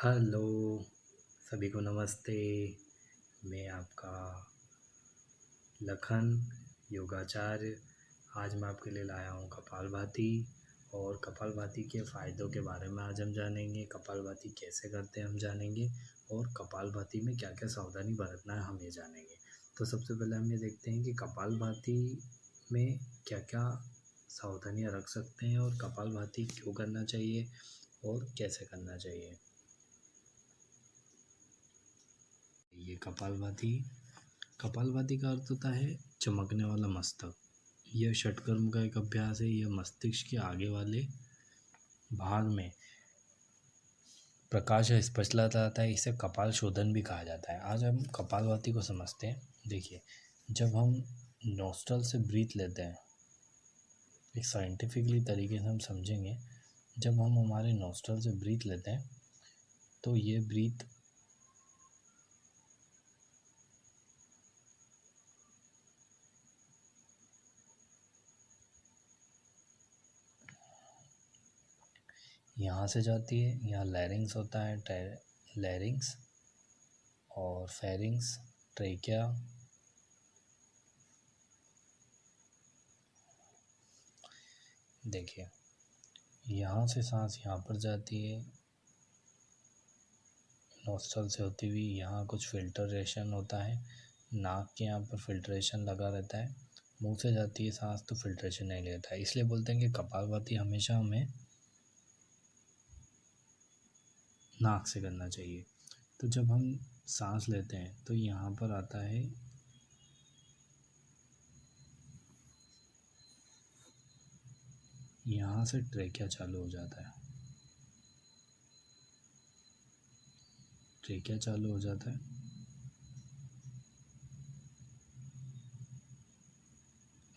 Hello, सभी को नमस्ते। मैं आपका लखन योगाचार्य। आज मैं आपके लिए लाया हूँ कपालभाति और कपालभाति के फ़ायदों के बारे में आज हम जानेंगे। कपालभाति कैसे करते हैं हम जानेंगे और कपालभाति में क्या क्या सावधानी बरतना है हम ये जानेंगे। तो सबसे पहले हम ये देखते हैं कि कपालभाति में क्या क्या सावधानियाँ रख सकते हैं और कपालभाति क्यों करना चाहिए और कैसे करना चाहिए। ये कपालभाति का अर्थ होता है चमकने वाला मस्तक। यह षटकर्म का एक अभ्यास है। यह मस्तिष्क के आगे वाले भाग में प्रकाश स्पष्ट लाता है। इसे कपाल शोधन भी कहा जाता है। आज हम कपालभाति को समझते हैं। देखिए, जब हम नोस्ट्रल से ब्रीथ लेते हैं, एक साइंटिफिकली तरीके से हम समझेंगे। जब हम हमारे नोस्ट्रल से ब्रीथ लेते हैं तो ये ब्रीथ यहाँ से जाती है। यहाँ लैरिंग्स होता है, लैरिंग्स और फेरिंग्स, ट्रेकिया, देखिए यहाँ से सांस यहाँ पर जाती है, नोस्ट्रल से होती हुई यहाँ कुछ फिल्ट्रेशन होता है, नाक के यहाँ पर फिल्ट्रेशन लगा रहता है, मुंह से जाती है सांस तो फिल्ट्रेशन नहीं लेता है। इसलिए बोलते हैं कि कपालभाति हमेशा हमें नाक से करना चाहिए। तो जब हम सांस लेते हैं तो यहाँ पर आता है यहाँ से ट्रेकिया चालू हो जाता है, ट्रेकिया चालू हो जाता है,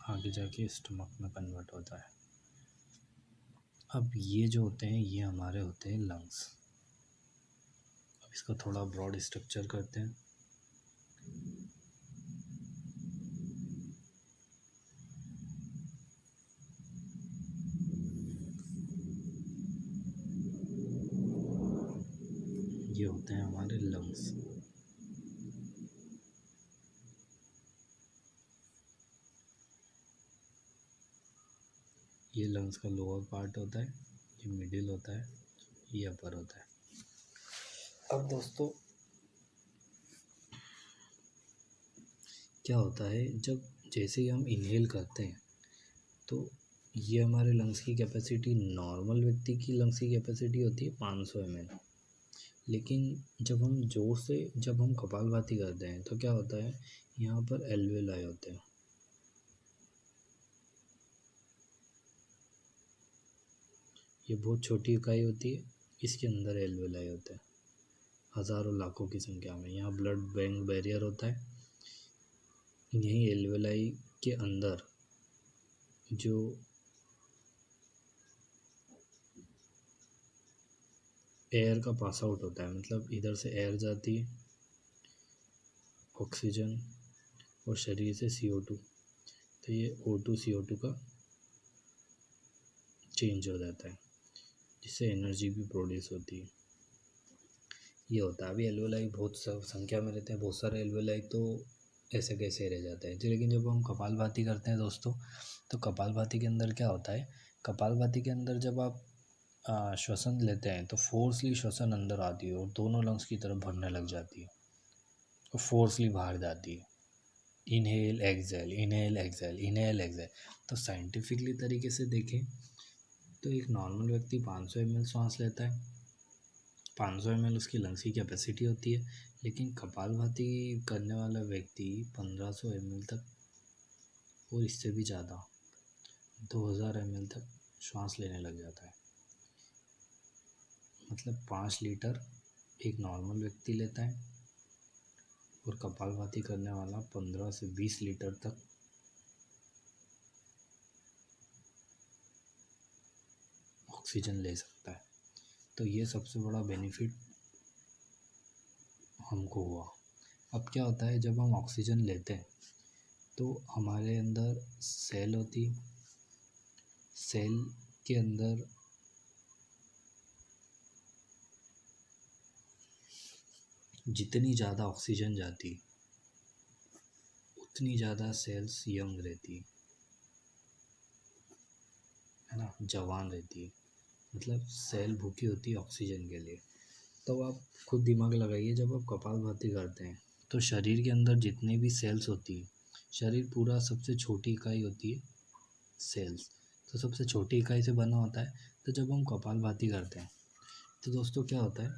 आगे जाके स्टमक में कन्वर्ट होता है। अब ये जो होते हैं ये हमारे होते हैं लंग्स। अब इसका थोड़ा ब्रॉड स्ट्रक्चर करते हैं। ये होते हैं हमारे लंग्स। ये लंग्स का लोअर पार्ट होता है, ये मिडिल होता है, ये अपर होता है। अब दोस्तों क्या होता है, जब जैसे ही हम इनहेल करते हैं तो ये हमारे लंग्स की कैपेसिटी, नॉर्मल व्यक्ति की लंग्स की कैपेसिटी होती है 500 ml। लेकिन जब हम जोर से जब हम कपालभाति करते हैं तो क्या होता है, यहाँ पर एल्वेलाई होते हैं। ये बहुत छोटी इकाई होती है, इसके अंदर एल्वेलाई होते हैं हज़ारों लाखों की संख्या में। यहाँ ब्लड ब्रेन बैरियर होता है, यहीं एल्वेलाई के अंदर जो एयर का पास आउट होता है, मतलब इधर से एयर जाती है, ऑक्सीजन, और शरीर से CO2, तो ये O2 CO2 का चेंज हो जाता है, जिससे एनर्जी भी प्रोड्यूस होती है। ये होता है। अभी एल्वेलाई बहुत सब संख्या में रहते हैं, बहुत सारे एल्वेलाई तो ऐसे कैसे रह जाते हैं। लेकिन जब हम कपालभाति करते हैं दोस्तों, तो कपालभाति के अंदर क्या होता है, कपालभाति के अंदर जब आप श्वसन लेते हैं तो फोर्सली श्वसन अंदर आती है और दोनों लंग्स की तरफ भरने लग जाती है और फोर्सली बाहर जाती है। Inhale exhale, inhale exhale, inhale exhale. तो साइंटिफिकली तरीके से देखें तो एक नॉर्मल व्यक्ति 500 ml सांस लेता है, 500 ml उसकी लंग्स की कैपेसिटी होती है। लेकिन कपालभाति करने वाला व्यक्ति 1500 ml तक और इससे भी ज़्यादा 2000 ml तक श्वास लेने लग जाता है। मतलब 5 लीटर एक नॉर्मल व्यक्ति लेता है और कपालभाति करने वाला 15 से 20 लीटर तक ऑक्सीजन ले सकता है। तो ये सबसे बड़ा बेनिफिट हमको हुआ। अब क्या होता है, जब हम ऑक्सीजन लेते हैं तो हमारे अंदर सेल होती है, सेल के अंदर जितनी ज़्यादा ऑक्सीजन जाती उतनी ज़्यादा सेल्स यंग रहती है ना, जवान रहती। मतलब सेल भूखी होती है ऑक्सीजन के लिए। तो आप खुद दिमाग लगाइए, जब आप कपालभाति करते हैं तो शरीर के अंदर जितने भी सेल्स होती है, शरीर पूरा सबसे छोटी इकाई होती है सेल्स, तो सबसे छोटी इकाई से बना होता है। तो जब हम कपालभाति करते हैं तो दोस्तों क्या होता है,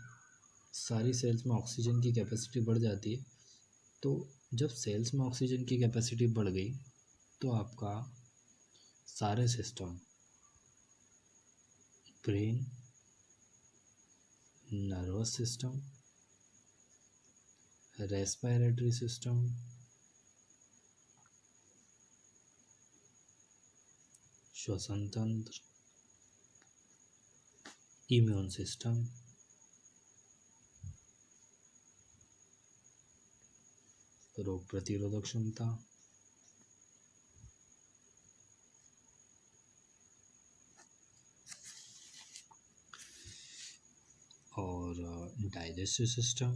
सारी सेल्स में ऑक्सीजन की कैपेसिटी बढ़ जाती है। तो जब सेल्स में ऑक्सीजन की कैपेसिटी बढ़ गई तो आपका सारे system, brain, nervous system, respiratory system, श्वसन तंत्र, इम्यून सिस्टम, रोग प्रतिरोधक क्षमता, और डाइजेस्टिव सिस्टम।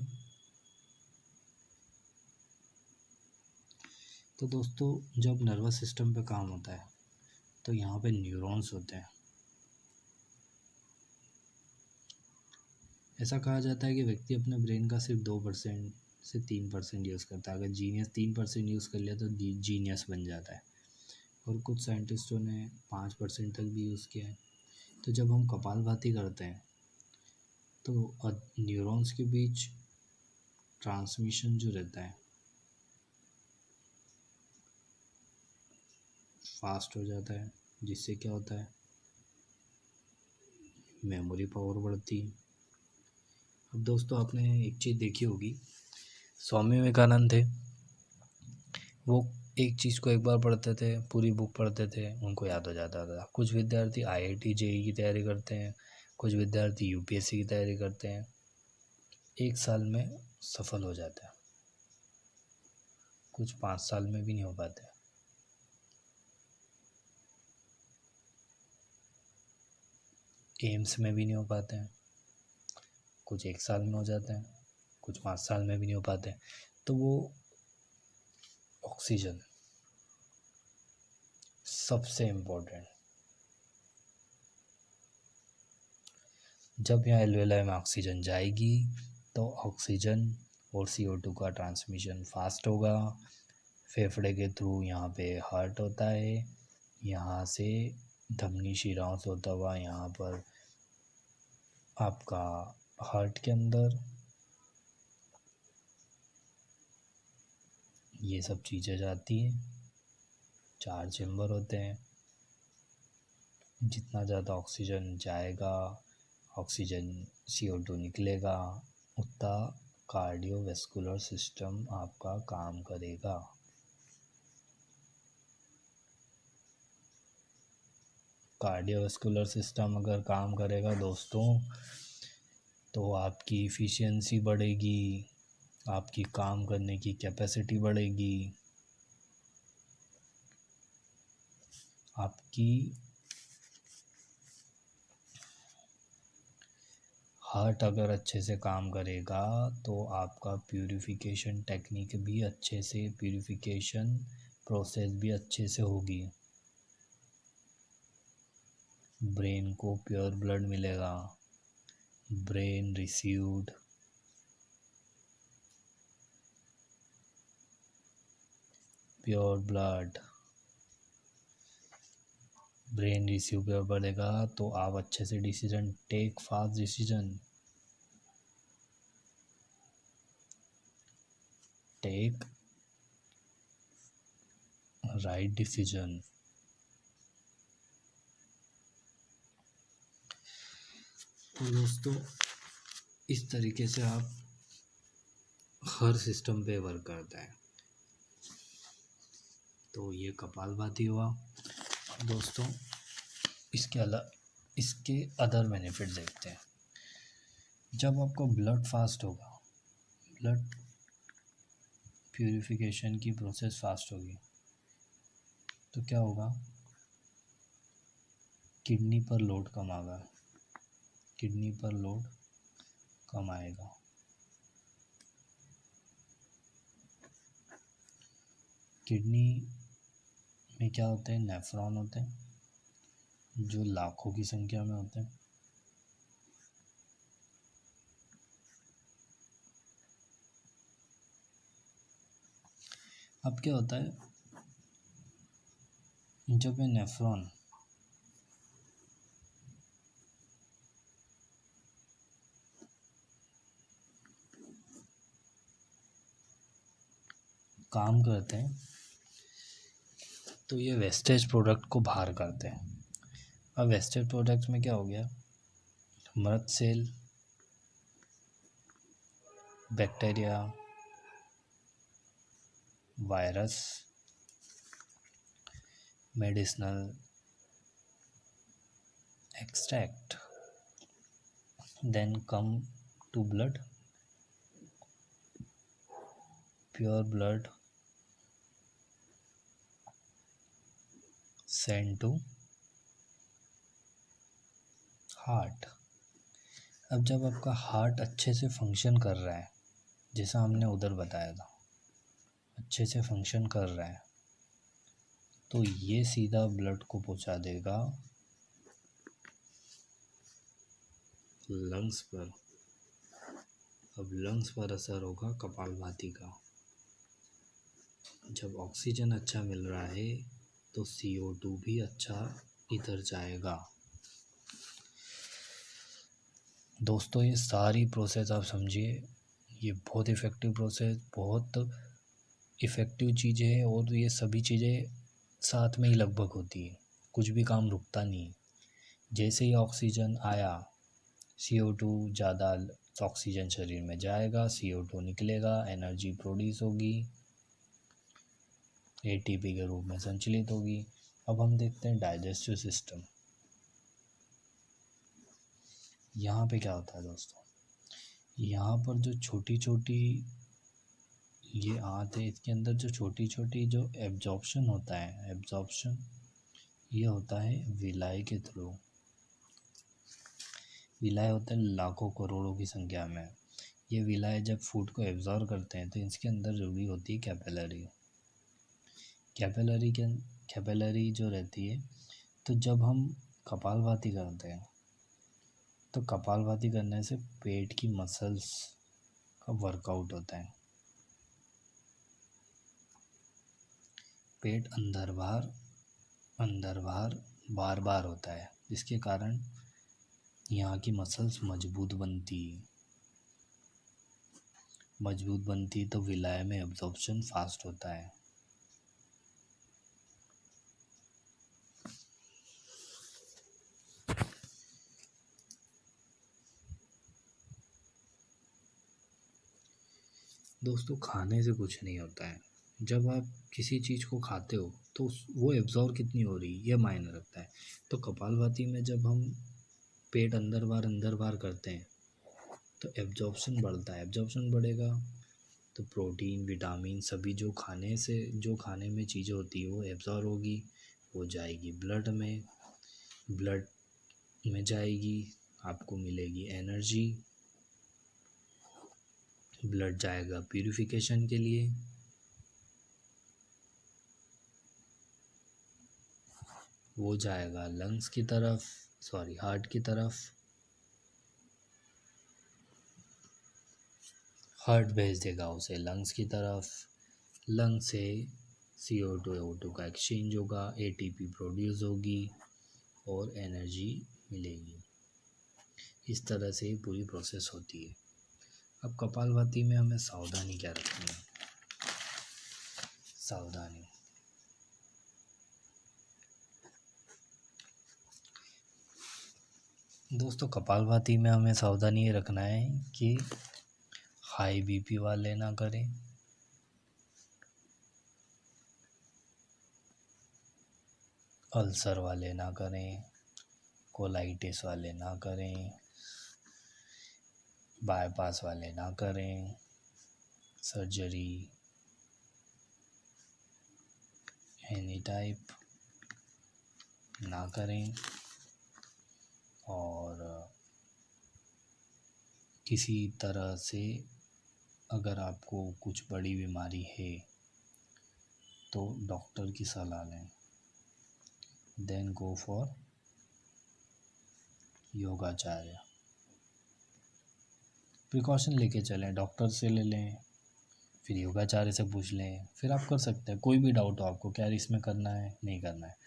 तो दोस्तों जब नर्वस सिस्टम पे काम होता है तो यहाँ पे न्यूरॉन्स होते हैं। ऐसा कहा जाता है कि व्यक्ति अपने ब्रेन का सिर्फ 2% से 3% यूज़ करता है। अगर जीनियस 3% यूज़ कर लिया तो जीनियस बन जाता है, और कुछ साइंटिस्टों ने 5% तक भी यूज़ किया है। तो जब हम कपालभाति करते हैं तो न्यूरॉन्स के बीच ट्रांसमिशन जो रहता है फास्ट हो जाता है, जिससे क्या होता है, मेमोरी पावर बढ़ती है। अब दोस्तों आपने एक चीज़ देखी होगी, स्वामी विवेकानंद थे, वो एक चीज़ को एक बार पढ़ते थे, पूरी बुक पढ़ते थे, उनको याद हो जाता था। कुछ विद्यार्थी आईआईटी जेईई की तैयारी करते हैं, कुछ विद्यार्थी यूपीएससी की तैयारी करते हैं, 1 साल में सफल हो जाते हैं, कुछ 5 साल में भी नहीं हो पाते। एम्स में भी नहीं हो पाते हैं, कुछ 1 साल में हो जाते हैं, कुछ 5 साल में भी नहीं हो पाते। तो वो ऑक्सीजन सबसे इम्पोर्टेंट, जब यहाँ एल्वेलाई में ऑक्सीजन जाएगी तो ऑक्सीजन और CO2 का ट्रांसमिशन फास्ट होगा। फेफड़े के थ्रू यहाँ पे हार्ट होता है, यहाँ से धमनी शिराओं से होता हुआ यहाँ पर आपका हार्ट के अंदर ये सब चीज़ें जाती हैं। 4 चैम्बर होते हैं, जितना ज़्यादा ऑक्सीजन जाएगा, ऑक्सीजन CO2 निकलेगा, उतना कार्डियोवैस्कुलर सिस्टम आपका काम करेगा। कार्डियोवैस्कुलर सिस्टम अगर काम करेगा दोस्तों तो आपकी इफ़िशियंसी बढ़ेगी, आपकी काम करने की कैपेसिटी बढ़ेगी, आपकी हार्ट अगर अच्छे से काम करेगा तो आपका प्यूरिफिकेशन टेक्निक भी अच्छे से, प्यूरिफिकेशन प्रोसेस भी अच्छे से होगी। ब्रेन को प्योर ब्लड मिलेगा, brain received pure blood, brain receive pure बढ़ेगा तो आप अच्छे से decision take, fast decision take, right decision. तो दोस्तों इस तरीके से आप हर सिस्टम पे वर्क करता है। तो ये कपालभाति हुआ दोस्तों। इसके अदर बेनिफिट देखते हैं। जब आपको ब्लड फास्ट होगा, ब्लड प्यूरिफिकेशन की प्रोसेस फास्ट होगी तो क्या होगा, किडनी पर लोड कम आएगा, किडनी पर लोड कम आएगा। किडनी में क्या होते हैं, नेफ्रॉन होते हैं जो लाखों की संख्या में होते हैं। अब क्या होता है, जब ये नेफ्रॉन काम करते हैं तो ये वेस्टेज प्रोडक्ट को बाहर करते हैं। अब वेस्टेज प्रोडक्ट में क्या हो गया, मृत cell, bacteria, virus, medicinal extract, then come to blood, pure blood sent to heart. अब जब आपका हार्ट अच्छे से फंक्शन कर रहा है, जैसा हमने उधर बताया था, अच्छे से फंक्शन कर रहा है, तो ये सीधा ब्लड को पहुंचा देगा लंग्स पर। अब लंग्स पर असर होगा कपालभाति का। जब ऑक्सीजन अच्छा मिल रहा है तो CO2 भी अच्छा इधर जाएगा। दोस्तों ये सारी प्रोसेस आप समझिए, ये बहुत इफ़ेक्टिव प्रोसेस, बहुत इफ़ेक्टिव चीज़ें है, और ये सभी चीज़ें साथ में ही लगभग होती है, कुछ भी काम रुकता नहीं। जैसे ही ऑक्सीजन आया, CO2 ज़्यादा, ऑक्सीजन शरीर में जाएगा, CO2 निकलेगा, एनर्जी प्रोड्यूस होगी, ATP के रूप में संचलित होगी। अब हम देखते हैं डाइजेस्टिव सिस्टम। यहाँ पे क्या होता है दोस्तों, यहाँ पर जो छोटी छोटी ये आंत है, इसके अंदर जो छोटी छोटी जो एब्जॉर्प्शन होता है, एब्जॉर्प्शन ये होता है विलाय के थ्रू। विलाय होते हैं लाखों करोड़ों की संख्या में। ये विलाय जब फूड को एब्जॉर्ब करते हैं तो इसके अंदर जुड़ी होती है कैपिलरी। कैपिलरी जो रहती है, तो जब हम कपालभाति करते हैं तो कपालभाति करने से पेट की मसल्स का वर्कआउट होता है। पेट अंदर बाहर बार बार होता है, जिसके कारण यहाँ की मसल्स मजबूत बनती तो विलाय में एब्जॉर्प्शन फास्ट होता है। दोस्तों खाने से कुछ नहीं होता है, जब आप किसी चीज़ को खाते हो तो वो एब्जॉर्ब कितनी हो रही है ये मायने रखता है। तो कपालभाति में जब हम पेट अंदर बार करते हैं तो एब्जॉर्प्शन बढ़ता है। एब्जॉर्प्शन बढ़ेगा तो प्रोटीन, विटामिन सभी जो खाने में चीज़ें होती है वो एब्जॉर्ब होगी, वो जाएगी ब्लड में जाएगी, आपको मिलेगी एनर्जी। ब्लड जाएगा प्यूरिफिकेशन के लिए, वो जाएगा लंग्स की तरफ, हार्ट की तरफ। हार्ट भेज देगा उसे लंग्स की तरफ। लंग्स से CO2 O2 का एक्सचेंज होगा, ATP प्रोड्यूस होगी और एनर्जी मिलेगी। इस तरह से ही पूरी प्रोसेस होती है। अब कपालभाति में हमें सावधानी क्या रखनी है? सावधानी, दोस्तों कपालभाति में हमें सावधानी ये रखना है कि हाई BP वाले ना करें, अल्सर वाले ना करें, कोलाइटिस वाले ना करें, बाईपास वाले ना करें, सर्जरी एनी टाइप ना करें, और किसी तरह से अगर आपको कुछ बड़ी बीमारी है तो डॉक्टर की सलाह लें। देन गो फॉर योगाचार्य। प्रिकॉशन लेके चलें, डॉक्टर से ले लें, फिर योगाचार्य से पूछ लें, फिर आप कर सकते हैं। कोई भी डाउट हो आपको, क्या इसमें करना है नहीं करना है,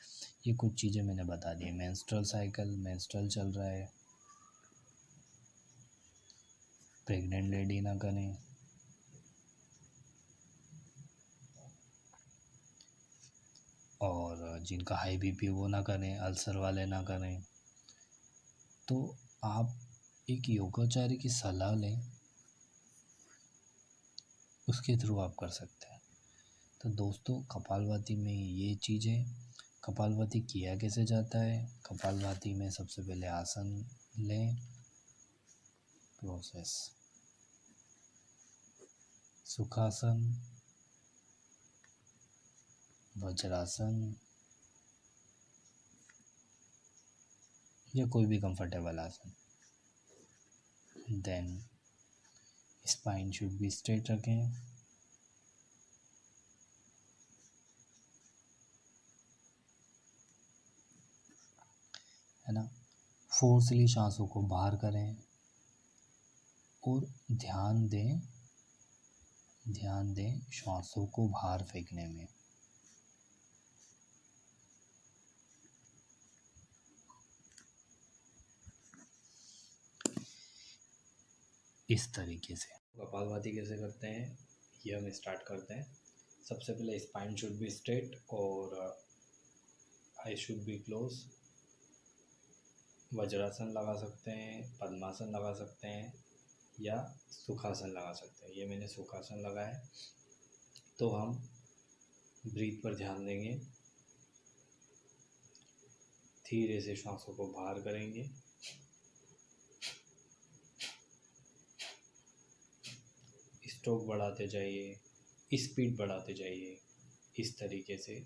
ये कुछ चीज़ें मैंने बता दी। मेंस्ट्रुअल साइकिल, मेंस्ट्रुअल चल रहा है, प्रेग्नेंट लेडी ना करें, और जिनका हाई बीपी वो ना करें, अल्सर वाले ना करें। तो आप एक योगाचार्य की सलाह लें, उसके थ्रू आप कर सकते हैं। तो दोस्तों, कपालभाति में ये चीज़ें, कपालभाति किया कैसे जाता है। कपालभाति में सबसे पहले आसन लें, प्रोसेस सुखासन, वज्रासन या कोई भी कंफर्टेबल आसन। Then spine should be straight रखें, है ना। फोर्सली सांसों को बाहर करें और ध्यान दें श्वासों को बाहर फेंकने में। इस तरीके से कपालभाति कैसे करते हैं ये हम स्टार्ट करते हैं। सबसे पहले स्पाइन शुड बी स्ट्रेट और I should be close. Vajrasana लगा सकते हैं, पद्मासन लगा सकते हैं या सुखासन लगा सकते हैं। ये मैंने सुखासन लगाया है। तो हम ब्रीथ पर ध्यान देंगे, धीरे से श्वासों को बाहर करेंगे, स्ट्रोक बढ़ाते जाइए, स्पीड बढ़ाते जाइए, इस तरीके से।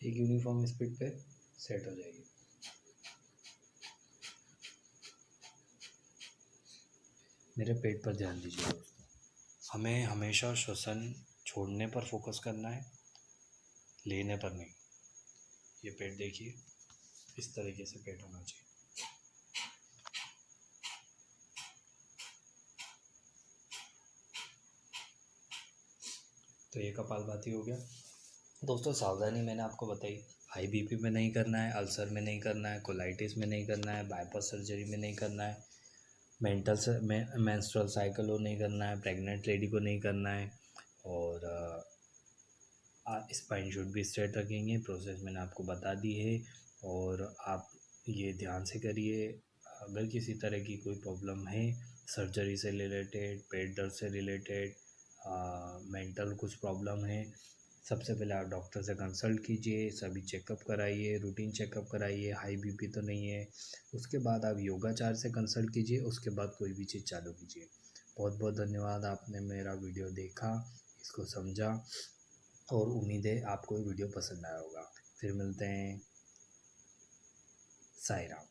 एक यूनिफॉर्म स्पीड पे सेट हो जाएगी। मेरे पेट पर ध्यान दीजिए दोस्तों। हमें हमेशा श्वसन छोड़ने पर फोकस करना है, लेने पर नहीं। ये पेट देखिए, इस तरीके से पेट होना चाहिए। तो ये कपालभाति हो गया दोस्तों। सावधानी मैंने आपको बताई, हाई बीपी में नहीं करना है, अल्सर में नहीं करना है, कोलाइटिस में नहीं करना है, बाईपास सर्जरी में नहीं करना है, मेंस्ट्रुअल साइकिल को नहीं करना है, प्रेग्नेंट लेडी को नहीं करना है, और स्पाइन शुड भी स्ट्रेट रखेंगे। प्रोसेस मैंने आपको बता दी है और आप ये ध्यान से करिए। अगर किसी तरह की कोई प्रॉब्लम है, सर्जरी से रिलेटेड, पेट दर्द से रिलेटेड, मेंटल कुछ प्रॉब्लम है, सबसे पहले आप डॉक्टर से कंसल्ट कीजिए, सभी चेकअप कराइए, रूटीन चेकअप कराइए, हाई बीपी तो नहीं है। उसके बाद आप योगाचार्य से कंसल्ट कीजिए, उसके बाद कोई भी चीज़ चालू कीजिए। बहुत बहुत धन्यवाद, आपने मेरा वीडियो देखा, इसको समझा, और उम्मीद है आपको वीडियो पसंद आया होगा। फिर मिलते हैं। साईं राम।